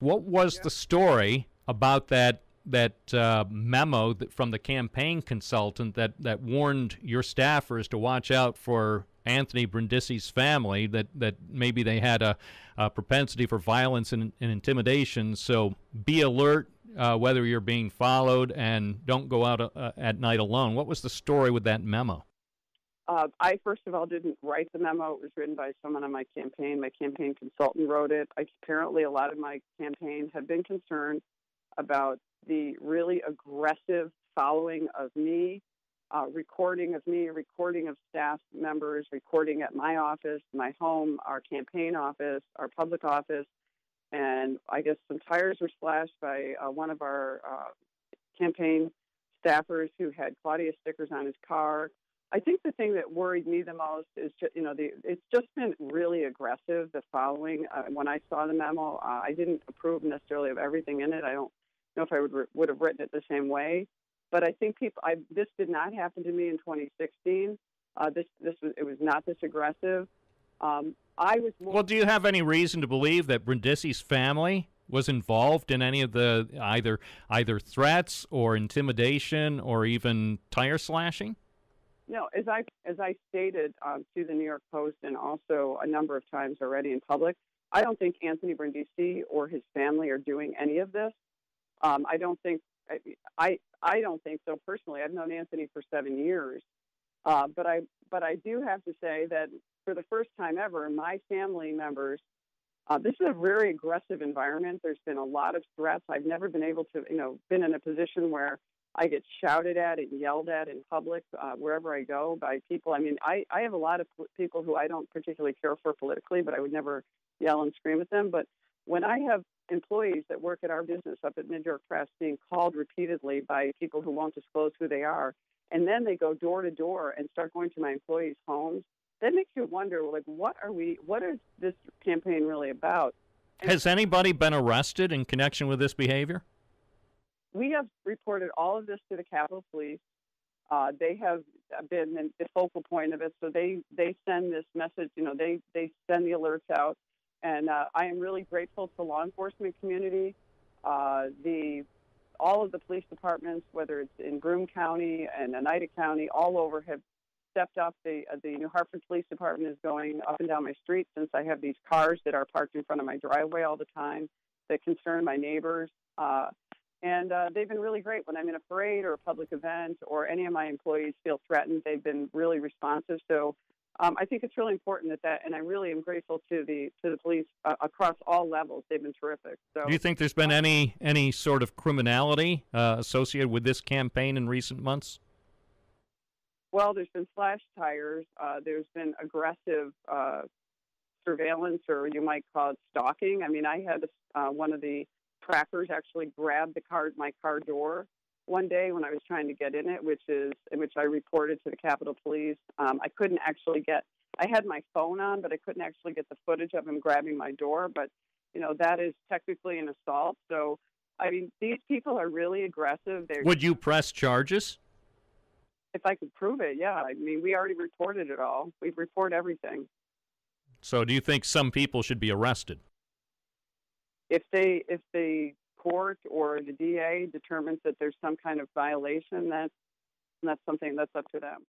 What was the story about that memo from the campaign consultant that warned your staffers to watch out for Anthony Brindisi's family, that maybe they had a propensity for violence and intimidation, so be alert whether you're being followed and don't go out at night alone? What was the story with that memo? I, first of all, didn't write the memo. It was written by someone on my campaign. My campaign consultant wrote it. Apparently, a lot of my campaign had been concerned about the really aggressive following of me, recording of staff members, recording at my office, my home, our campaign office, our public office. And I guess some tires were slashed by one of our campaign staffers who had Claudia stickers on his car. I think the thing that worried me the most is, it's just been really aggressive, the following. When I saw the memo, I didn't approve necessarily of everything in it. I don't know if I would have written it the same way. But I think this did not happen to me in 2016. It was not this aggressive. I was more. Well, do you have any reason to believe that Brindisi's family was involved in any of the either threats or intimidation or even tire slashing? No, as I stated to the New York Post and also a number of times already in public, I don't think Anthony Brindisi or his family are doing any of this. I don't think so personally. I've known Anthony for 7 years, but I do have to say that for the first time ever, my family members. This is a very aggressive environment. There's been a lot of threats. I've never been able to, been in a position where I get shouted at and yelled at in public wherever I go by people. I mean, I have a lot of people who I don't particularly care for politically, but I would never yell and scream at them. But when I have employees that work at our business up at Mid York Press being called repeatedly by people who won't disclose who they are, and then they go door to door and start going to my employees' homes, that makes you wonder, like, what is this campaign really about? Has anybody been arrested in connection with this behavior? We have reported all of this to the Capitol Police. They have been the focal point of it, so they send this message. They send the alerts out, and I am really grateful to law enforcement community. All of the police departments, whether it's in Groom County and Oneida County, all over have stepped up. The New Hartford Police Department is going up and down my street since I have these cars that are parked in front of my driveway all the time that concern my neighbors. And they've been really great. When I'm in a parade or a public event or any of my employees feel threatened, they've been really responsive. So I think it's really important and I really am grateful to the police across all levels. They've been terrific. So, do you think there's been any sort of criminality associated with this campaign in recent months? Well, there's been slashed tires. There's been aggressive surveillance, or you might call it stalking. I mean, I had one of the trackers actually grabbed my car door one day when I was trying to get in it, which I reported to the Capitol Police. I couldn't actually I had my phone on, but I couldn't actually get the footage of him grabbing my door. But, that is technically an assault. So, I mean, these people are really aggressive. Would you press charges? If I could prove it, yeah. I mean, we already reported it all. We report everything. So do you think some people should be arrested? If the court or the DA determines that there's some kind of violation, that's something that's up to them.